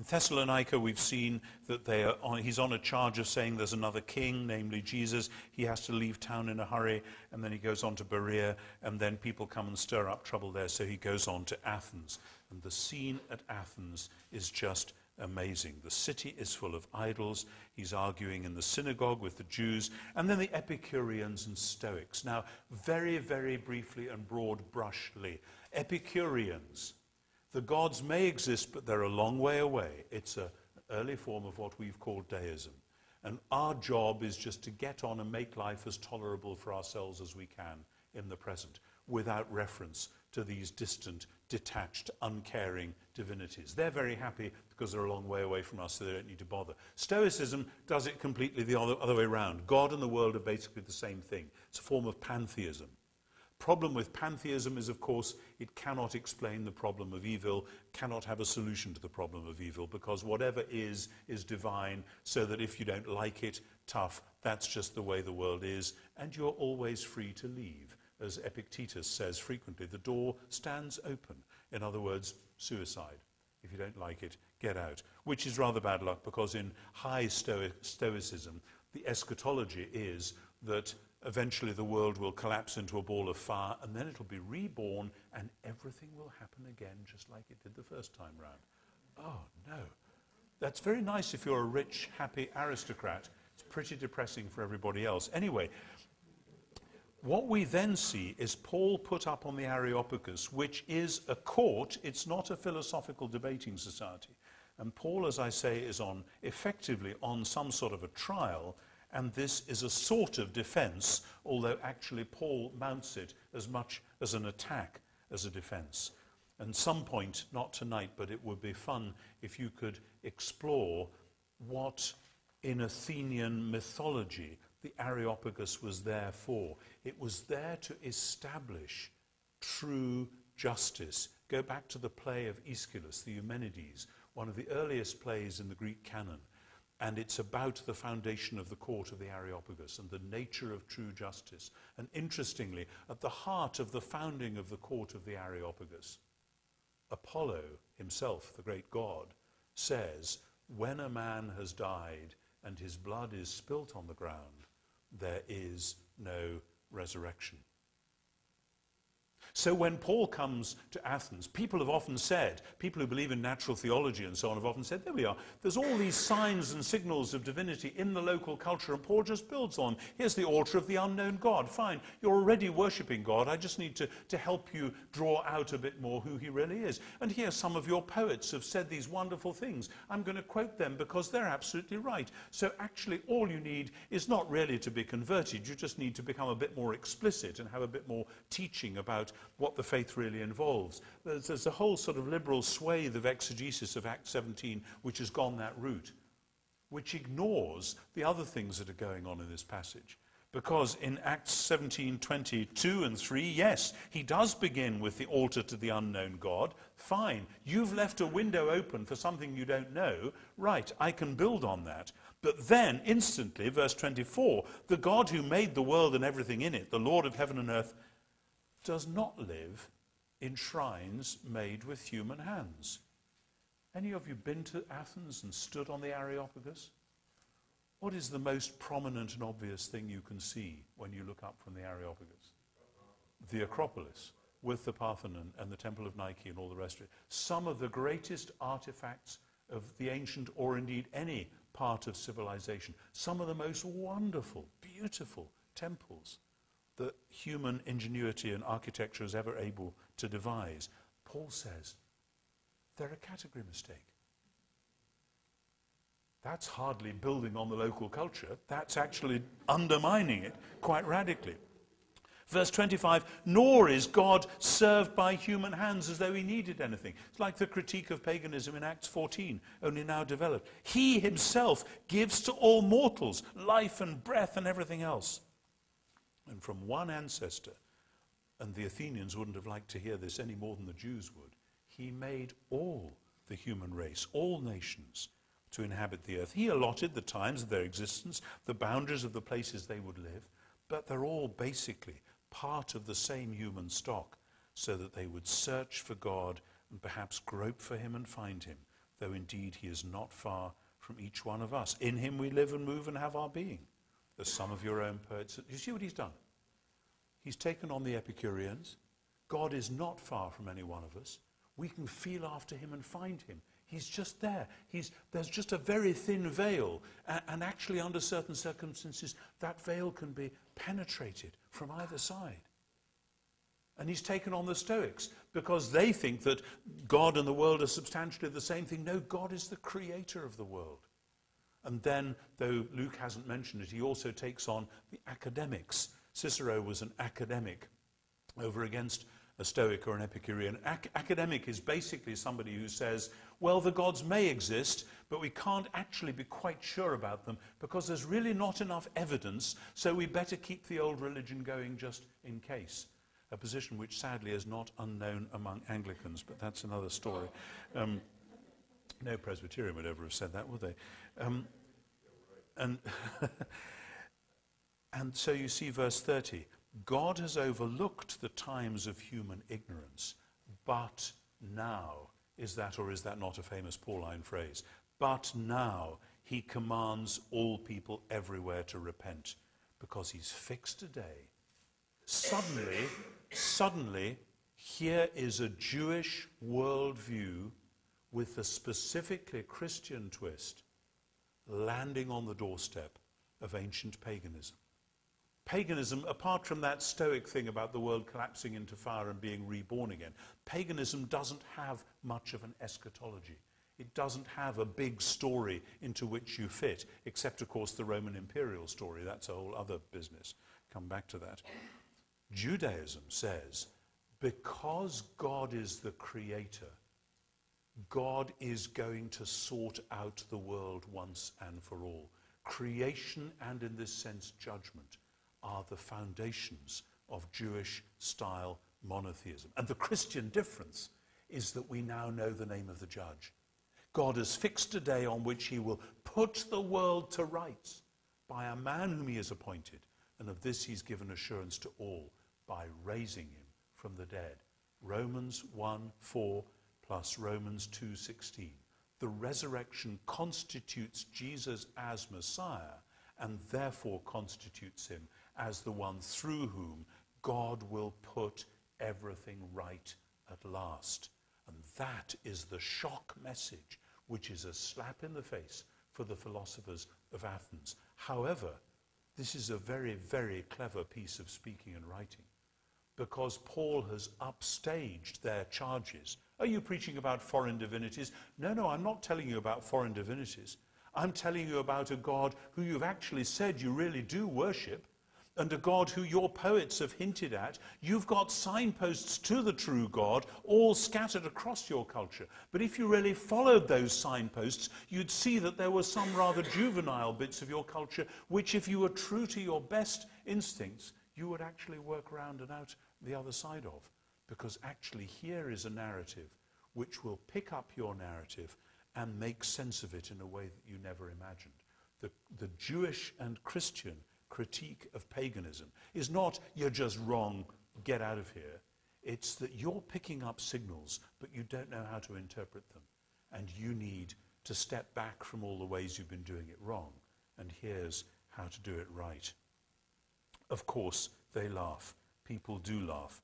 Thessalonica, we've seen that he's on a charge of saying there's another king, namely Jesus. He has to leave town in a hurry, and then he goes on to Berea, and then people come and stir up trouble there, so he goes on to Athens. And the scene at Athens is just amazing. The city is full of idols. He's arguing in the synagogue with the Jews, and then the Epicureans and Stoics. Now, very, very briefly and broad brushly, Epicureans. The gods may exist, but they're a long way away. It's an early form of what we've called deism. And our job is just to get on and make life as tolerable for ourselves as we can in the present, without reference to these distant, detached, uncaring divinities. They're very happy because they're a long way away from us, so they don't need to bother. Stoicism does it completely the other way around. God and the world are basically the same thing. It's a form of pantheism. Problem with pantheism is, of course, it cannot explain the problem of evil, cannot have a solution to the problem of evil, because whatever is divine, so that if you don't like it, tough, that's just the way the world is, and you're always free to leave. As Epictetus says frequently, the door stands open. In other words, suicide. If you don't like it, get out. Which is rather bad luck, because in high Stoicism, the eschatology is that eventually the world will collapse into a ball of fire, and then it'll be reborn, and everything will happen again just like it did the first time round. Oh, no. That's very nice if you're a rich, happy aristocrat. It's pretty depressing for everybody else. Anyway, what we then see is Paul put up on the Areopagus, which is a court. It's not a philosophical debating society. And Paul, as I say, is effectively on some sort of a trial, and this is a sort of defense, although actually Paul mounts it as much as an attack as a defense. And some point, not tonight, but it would be fun if you could explore what in Athenian mythology the Areopagus was there for. It was there to establish true justice. Go back to the play of Aeschylus, the Eumenides, one of the earliest plays in the Greek canon. And it's about the foundation of the court of the Areopagus and the nature of true justice. And interestingly, at the heart of the founding of the court of the Areopagus, Apollo himself, the great god, says, when a man has died and his blood is spilt on the ground, there is no resurrection. So when Paul comes to Athens, people have often said, people who believe in natural theology and so on have often said, there we are, there's all these signs and signals of divinity in the local culture, and Paul just builds on, here's the altar of the unknown God. Fine, you're already worshipping God, I just need to help you draw out a bit more who he really is. And here some of your poets have said these wonderful things. I'm going to quote them because they're absolutely right. So actually all you need is not really to be converted, you just need to become a bit more explicit and have a bit more teaching about what the faith really involves. There's a whole sort of liberal swathe of exegesis of Acts 17 which has gone that route, which ignores the other things that are going on in this passage. Because in Acts 17:22 and 3, yes, he does begin with the altar to the unknown God. Fine, you've left a window open for something you don't know. Right, I can build on that. But then, instantly, verse 24, the God who made the world and everything in it, the Lord of heaven and earth, does not live in shrines made with human hands. Any of you been to Athens and stood on the Areopagus? What is the most prominent and obvious thing you can see when you look up from the Areopagus? The Acropolis, with the Parthenon and the Temple of Nike and all the rest of it. Some of the greatest artifacts of the ancient, or indeed any part of civilization. Some of the most wonderful, beautiful temples that human ingenuity and architecture is ever able to devise. Paul says they're a category mistake. That's hardly building on the local culture. That's actually undermining it quite radically. Verse 25, nor is God served by human hands as though he needed anything. It's like the critique of paganism in Acts 14, only now developed. He himself gives to all mortals life and breath and everything else. And from one ancestor, and the Athenians wouldn't have liked to hear this any more than the Jews would, he made all the human race, all nations, to inhabit the earth. He allotted the times of their existence, the boundaries of the places they would live, but they're all basically part of the same human stock, so that they would search for God and perhaps grope for him and find him. though indeed he is not far from each one of us. In him we live and move and have our being. As some of your own poets. You see what he's done? He's taken on the Epicureans. God is not far from any one of us. We can feel after him and find him. He's just there. There's just a very thin veil. And actually, under certain circumstances, that veil can be penetrated from either side. And he's taken on the Stoics because they think that God and the world are substantially the same thing. No, God is the creator of the world. And then, though Luke hasn't mentioned it, he also takes on the academics. Cicero was an academic over against a Stoic or an Epicurean. Academic is basically somebody who says, well, the gods may exist, but we can't actually be quite sure about them because there's really not enough evidence, so we better keep the old religion going just in case. A position which sadly is not unknown among Anglicans, but that's another story. No Presbyterian would ever have said that, would they? And so you see verse 30. God has overlooked the times of human ignorance, but now, is that not a famous Pauline phrase? But now he commands all people everywhere to repent, because he's fixed a day. Suddenly, here is a Jewish worldview with a specifically Christian twist landing on the doorstep of ancient paganism. Paganism, apart from that Stoic thing about the world collapsing into fire and being reborn again, paganism doesn't have much of an eschatology. It doesn't have a big story into which you fit, except, of course, the Roman imperial story. That's a whole other business. Come back to that. Judaism says, because God is the creator, God is going to sort out the world once and for all. Creation and, in this sense, judgment are the foundations of Jewish-style monotheism. And the Christian difference is that we now know the name of the judge. God has fixed a day on which he will put the world to rights by a man whom he has appointed, and of this he's given assurance to all by raising him from the dead. Romans 1:4 plus Romans 2:16. The resurrection constitutes Jesus as Messiah, and therefore constitutes him as the one through whom God will put everything right at last. And that is the shock message, which is a slap in the face for the philosophers of Athens. However, this is a very, very clever piece of speaking and writing, because Paul has upstaged their charges. Are you preaching about foreign divinities? No, I'm not telling you about foreign divinities. I'm telling you about a God who you've actually said you really do worship, and a God who your poets have hinted at. You've got signposts to the true God all scattered across your culture. But if you really followed those signposts, you'd see that there were some rather juvenile bits of your culture which, if you were true to your best instincts, you would actually work round and out the other side of. Because actually here is a narrative which will pick up your narrative and make sense of it in a way that you never imagined. The Jewish and Christian critique of paganism is not, you're just wrong, get out of here. It's that you're picking up signals, but you don't know how to interpret them. And you need to step back from all the ways you've been doing it wrong. And here's how to do it right. Of course, they laugh. People do laugh.